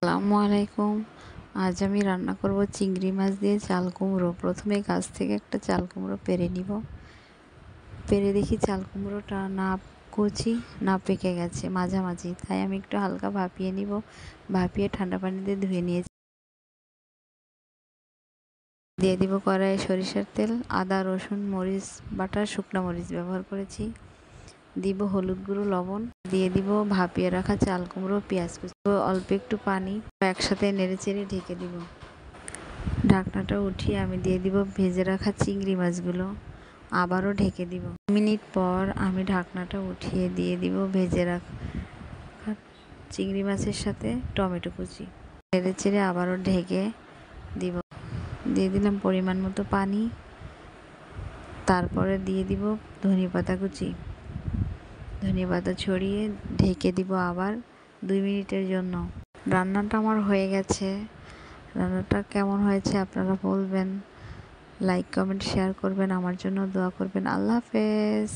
আসসালামু আলাইকুম। আজ আমি রান্না করব চিংড়ি মাছ দিয়ে চাল কুমড়ো। প্রথমে গাছ থেকে একটা চাল কুমড়ো পেড়ে নিব। পেড়ে দেখি চাল কুমড়োটা না কচি না পেকে গেছে, মাঝামাঝি। তাই আমি একটু হালকা ভাপিয়ে নিব। ভাপিয়ে ঠান্ডা পানিতে ধুয়ে নিয়েছি। দিয়ে দিব কড়াইয়ে সরিষার তেল, আদা রসুন মরিচ বাটা, শুকনো মরিচ ব্যবহার করেছি। দিব হলুদ গুঁড়ো, লবণ। দিয়ে দিব ভাপিয়ে রাখা চাল কুমড়ো, পেঁয়াজ কুচি, অল্প একটু পানি। একসাথে নেড়েচেড়ে ঢেকে দিব। ঢাকনাটা উঠিয়ে আমি দিয়ে দিব ভেজে রাখা চিংড়ি মাছগুলো। আবারও ঢেকে দিব। মিনিট পর আমি ঢাকনাটা উঠিয়ে দিয়ে দিব ভেজে রাখা চিংড়ি মাছের সাথে টমেটো কুচি। নেড়েচেড়ে আবারও ঢেকে দিব। দিয়ে দিলাম পরিমাণ মতো পানি। তারপরে দিয়ে দিব ধনেপাতা কুচি। ধনেপাতা ছড়িয়ে ঢেকে দিব আবার 2 মিনিটের জন্য। রান্নাটা আমার হয়ে গেছে। রান্নাটা কেমন হয়েছে আপনারা বলবেন। লাইক কমেন্ট শেয়ার করবেন, আমার জন্য দোয়া করবেন। আল্লাহ হাফেজ।